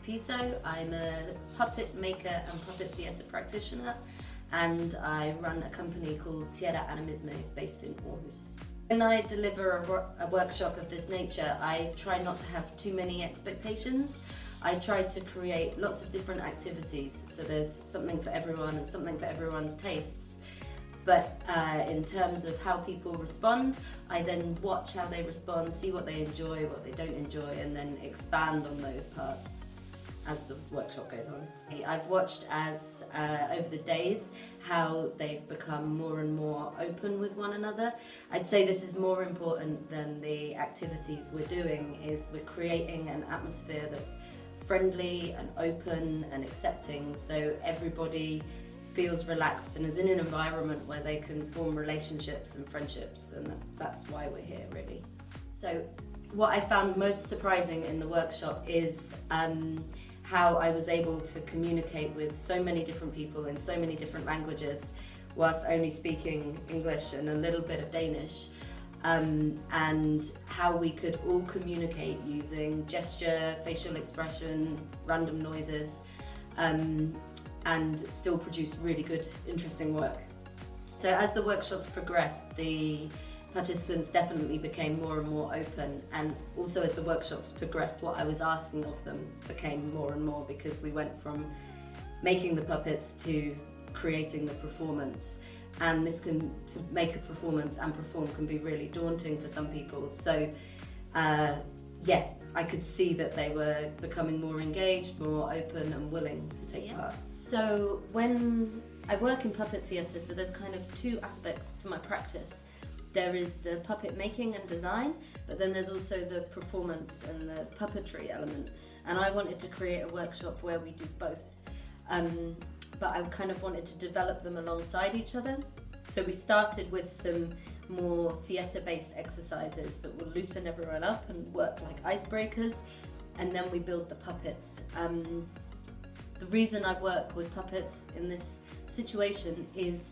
Pito. I'm a puppet maker and puppet theatre practitioner, and I run a company called Tierra Animisme based in Aarhus. When I deliver a workshop of this nature, I try not to have too many expectations. I try to create lots of different activities, so there's something for everyone and something for everyone's tastes. But in terms of how people respond, I then watch how they respond, see what they enjoy, what they don't enjoy, and then expand on those parts as the workshop goes on. I've watched as over the days how they've become more and more open with one another. I'd say this is more important than the activities we're doing, is we're creating an atmosphere that's friendly and open and accepting, so everybody feels relaxed and is in an environment where they can form relationships and friendships, and that's why we're here really. So what I found most surprising in the workshop is how I was able to communicate with so many different people in so many different languages whilst only speaking English and a little bit of Danish, and how we could all communicate using gesture, facial expression, random noises, and still produce really good, interesting work. So as the workshops progressed, the participants definitely became more and more open, and also as the workshops progressed, what I was asking of them became more and more, because we went from making the puppets to creating the performance. And this to make a performance and perform can be really daunting for some people. So yeah, I could see that they were becoming more engaged, more open and willing to take part. So when I work in puppet theatre, so there's kind of two aspects to my practice. There is the puppet making and design, but then there's also the performance and the puppetry element. And I wanted to create a workshop where we do both. But I kind of wanted to develop them alongside each other. So we started with some more theatre-based exercises that will loosen everyone up and work like icebreakers, and then we build the puppets. The reason I work with puppets in this situation is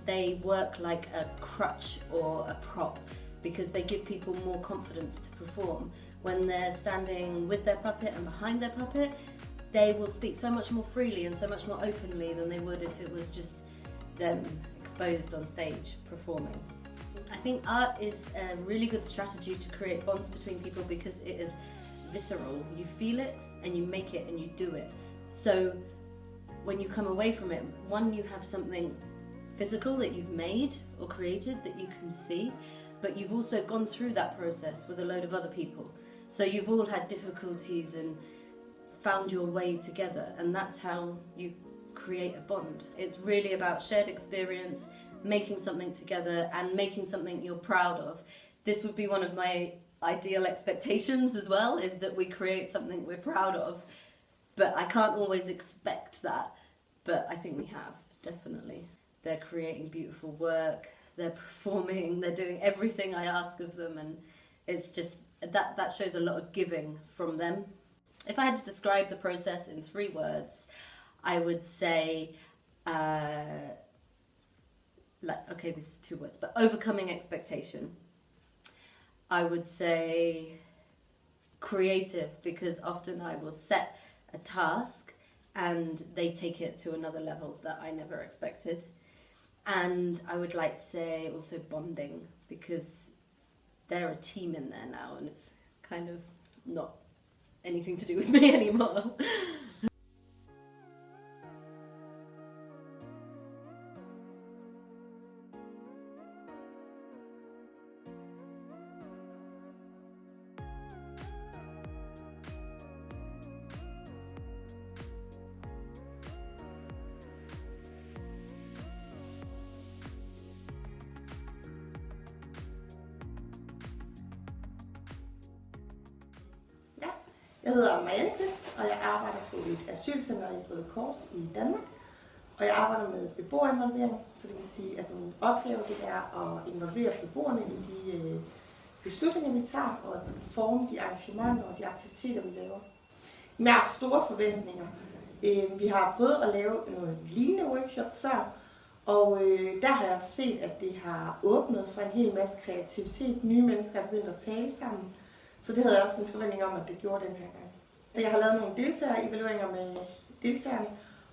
they work like a crutch or a prop, because they give people more confidence to perform. When they're standing with their puppet and behind their puppet, they will speak so much more freely and so much more openly than they would if it was just them exposed on stage performing. I think art is a really good strategy to create bonds between people, because it is visceral. You feel it and you make it and you do it. So when you come away from it, one, you have something physical that you've made or created that you can see, but you've also gone through that process with a load of other people. So you've all had difficulties and found your way together, and that's how you create a bond. It's really about shared experience, making something together and making something you're proud of. This would be one of my ideal expectations as well, is that we create something we're proud of, but I can't always expect that, but I think we have, definitely. They're creating beautiful work, they're performing, they're doing everything I ask of them, and it's just, that shows a lot of giving from them. If I had to describe the process in 3 words, I would say, okay, this is 2 words, but overcoming expectation. I would say creative, because often I will set a task and they take it to another level that I never expected. And I would like to say also bonding, because they're a team in there now and it's kind of not anything to do with me anymore. Jeg hedder Marianne Kvist, og jeg arbejder på et asylcenter i Røde Kors i Danmark. Og jeg arbejder med beboerinvolvering, så det vil sige, at min opgave det er at involvere beboerne i de beslutninger, vi tager, og forme de arrangementer og de aktiviteter, vi laver. Vi har haft store forventninger. Vi har prøvet at lave nogle lignende workshop før, og der har jeg set, at det har åbnet for en hel masse kreativitet. Nye mennesker er begyndt at tale sammen. Så det havde jeg også en forventning om, at det gjorde den her gang. Så jeg har lavet nogle deltagerevalueringer med deltagerne,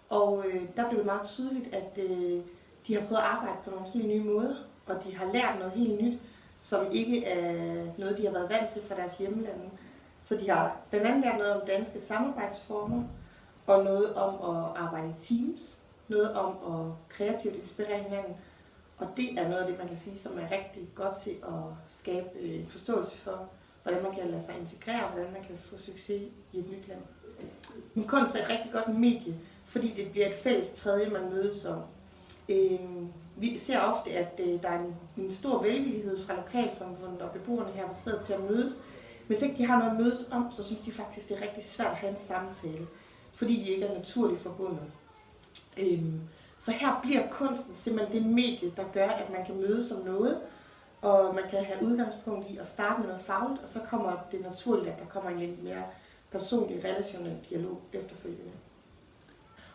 og der blev det meget tydeligt, at de har prøvet at arbejde på nogle helt nye måder, og de har lært noget helt nyt, som ikke er noget, de har været vant til fra deres hjemlande. Så de har blandt andet lært noget om danske samarbejdsformer, og noget om at arbejde i teams, noget om at kreativt inspirere hinanden. Og det er noget af det, man kan sige, som er rigtig godt til at skabe en forståelse for, hvordan man kan lade sig integrere, og hvordan man kan få succes i et nyt land. Men kunst er et rigtig godt medie, fordi det bliver et fælles tredje, man mødes om. Vi ser ofte, at der er en stor velvillighed fra lokalsamfundet og beboerne her på stedet til at mødes. Hvis ikke de har noget at mødes om, så synes de faktisk, det er rigtig svært at have en samtale, fordi de ikke er naturligt forbundet. Så her bliver kunsten simpelthen det medie, der gør, at man kan mødes om noget, og man kan have udgangspunkt i at starte med noget fagligt, og så kommer det naturligt, at der kommer en lidt mere personlig, relationel dialog efterfølgende.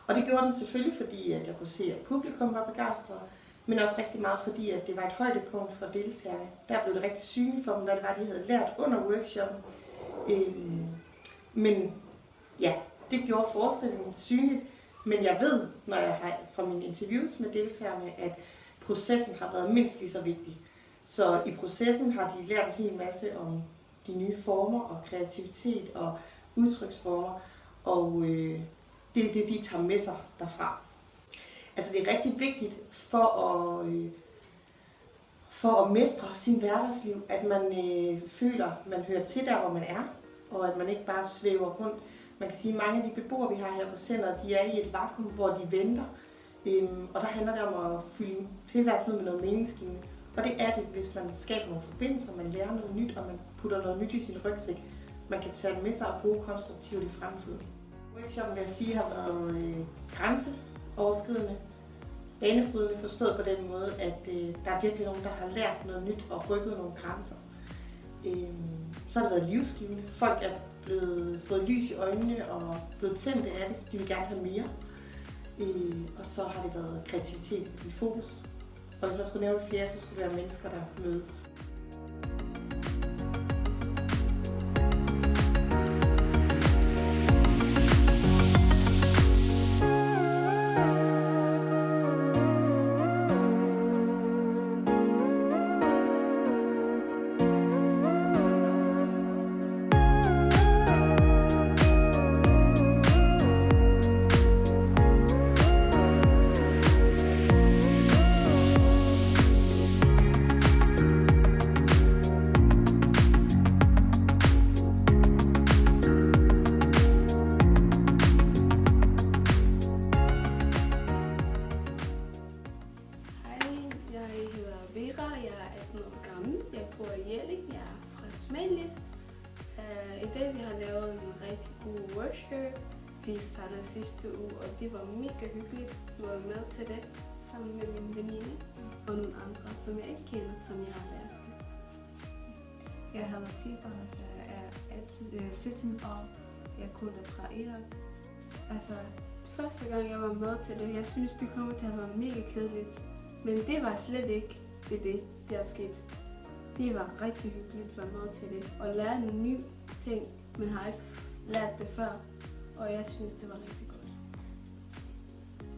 Og det gjorde den selvfølgelig, fordi at jeg kunne se, at publikum var begejstret, men også rigtig meget fordi, at det var et højdepunkt for deltagerne. Der blev det rigtig synligt for dem, hvad det var, de havde lært under workshoppen. Men ja, det gjorde forestillingen synligt. Men jeg ved, når jeg har fra mine interviews med deltagerne, at processen har været mindst lige så vigtig. Så i processen har de lært en hel masse om de nye former og kreativitet og udtryksformer, og det er det, de tager med sig derfra. Altså det er rigtig vigtigt for at mestre sin hverdagsliv, at man føler, at man hører til der, hvor man er, og at man ikke bare svæver rundt. Man kan sige, at mange af de beboere, vi har her på centret, de er i et vakuum, hvor de venter. Og der handler det om at fylde tilværelsen ud med noget meningsgivende. Og det er det, hvis man skaber nogle forbindelser, man lærer noget nyt, og man putter noget nyt i sin rygsæk. Man kan tage det med sig og bruge konstruktivt i fremtiden. Workshoppen, vil jeg sige, har været grænseoverskridende, banebrydende, forstået på den måde, at der er virkelig nogen, der har lært noget nyt og rykket nogle grænser. Så har det været livsgivende. Folk er fået lys i øjnene og blevet tændte af det. De vil gerne have mere. Og så har det været kreativitet i fokus. Og hvis man skulle nævne flere, så skulle det være mennesker, der mødes. I dag vi har lavet en rigtig god workshop. Vi startede sidste uge, og det var mega hyggeligt. Jeg var med til det sammen med min veninde og nogle andre, som jeg ikke kender, som jeg har lært det. Jeg hedder Sibon, så jeg er 17 år. Jeg kommer fra Irak. Altså, første gang jeg var med til det, jeg synes det kommer til at være mega kedeligt. Men det var slet ikke det der er sket. Det var rigtig hyggeligt at være med til det og lære nogle nye ting. Man har ikke lært det før, og jeg synes det var rigtig godt.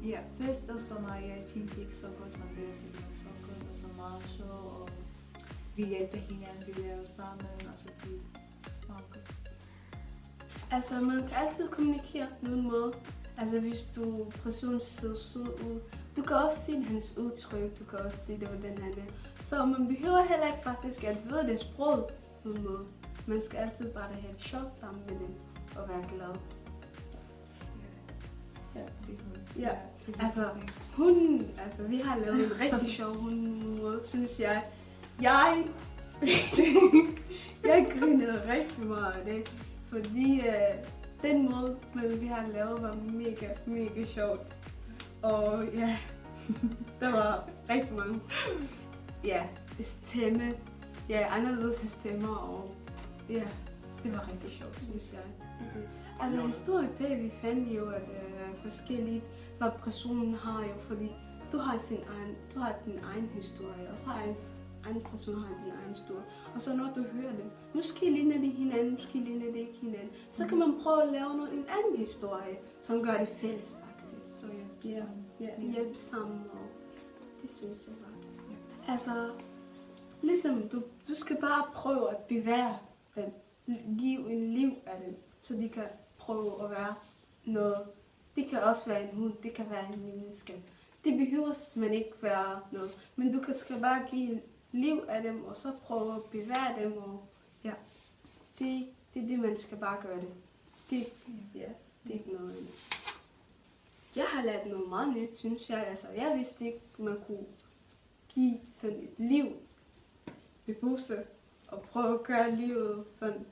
Ja, først og sommer, jeg tænkte ikke så godt, man lærte det så godt og så meget sjov, og vi hjælper hinanden, vi laver sammen, og så det var godt. Altså, man kan altid kommunikere på nogen måde. Altså, hvis du personen ser sød ud, du kan også se hans udtryk, du kan også se det, hvordan han er. Så man behøver heller ikke faktisk at vide det sprog på nogen måde. Man skal altid bare have det sjovt sammen med dem og være glad. Ja, altså vi har lavet en rigtig sjov måde, synes jeg. Jeg grinede rigtig meget af det, fordi den måde, vi har lavet, var mega sjovt. Og ja, der var rigtig mange stemme, anderledes stemmer, og ja, det var rigtig sjovt, synes jeg. Altså historie bag, vi fandt jo, at forskelligt, hvad personen har jo, fordi du har din egen historie, og så har anden person har din egen stol. Og så når du hører det, måske ligner det hinanden, måske ligner det ikke hinanden, så kan man prøve at lave en anden historie, som gør det fællesagtigt. Så Hjælpe sammen, og det synes jeg var. Altså, ligesom du skal bare prøve at bevæge dem, give en liv af dem, så de kan prøve at være noget. Det kan også være en hund, det kan være en menneske. Det behøver man ikke være noget, men du skal bare give liv af dem, og så prøve at bevæge dem, og ja, det er det, man skal bare gøre det. Det er ikke noget andet. Jeg har lært noget meget nyt, synes jeg. Altså, jeg vidste ikke, at man kunne give sådan et liv ved busse, og prøve at gøre livet sådan,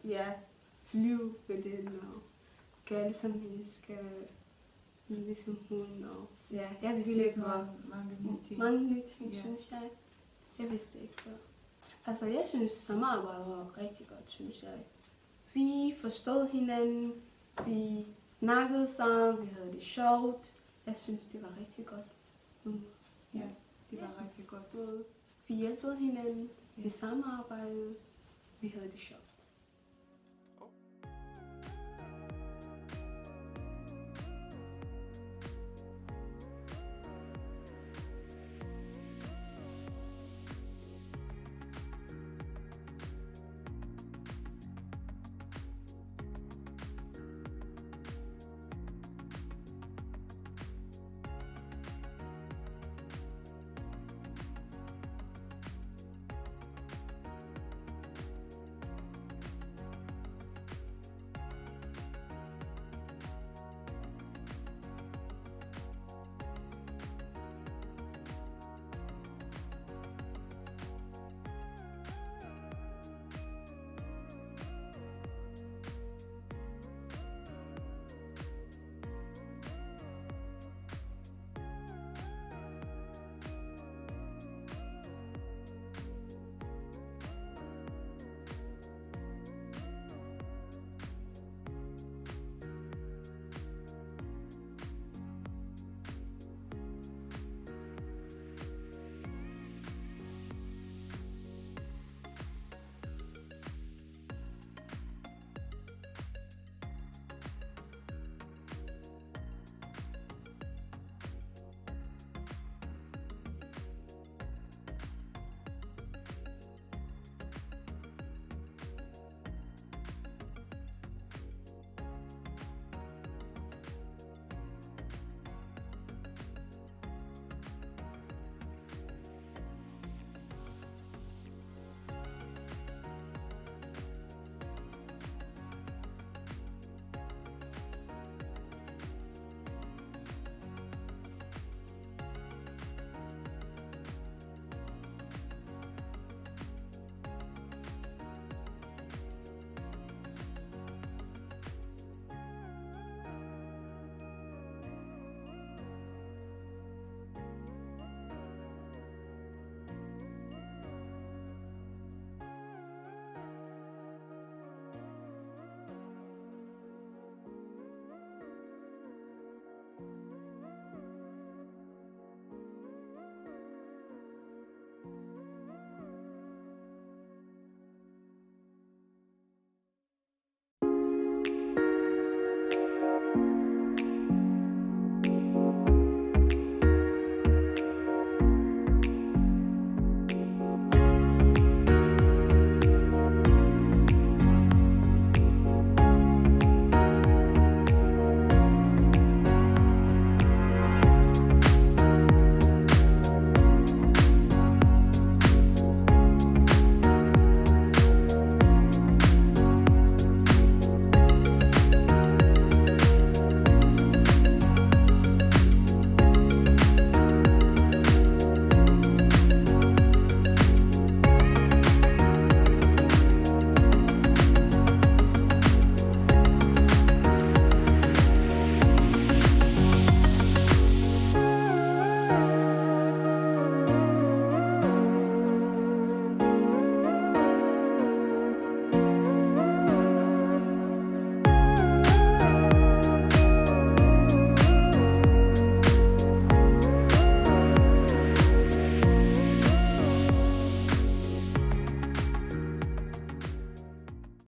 flyve ved den, og gøre ligesom menneske, ligesom hun, og jeg vidste ikke, mange nye ting, synes jeg. Jeg vidste ikke, hvad. Altså, jeg synes, samarbejdet var rigtig godt, synes jeg. Vi forstod hinanden, vi snakkede sammen, vi havde det sjovt. Jeg synes, det var rigtig godt. Ja, det var rigtig godt. Vi hjælpede hinanden, vi samarbejdede, vi havde det sjovt.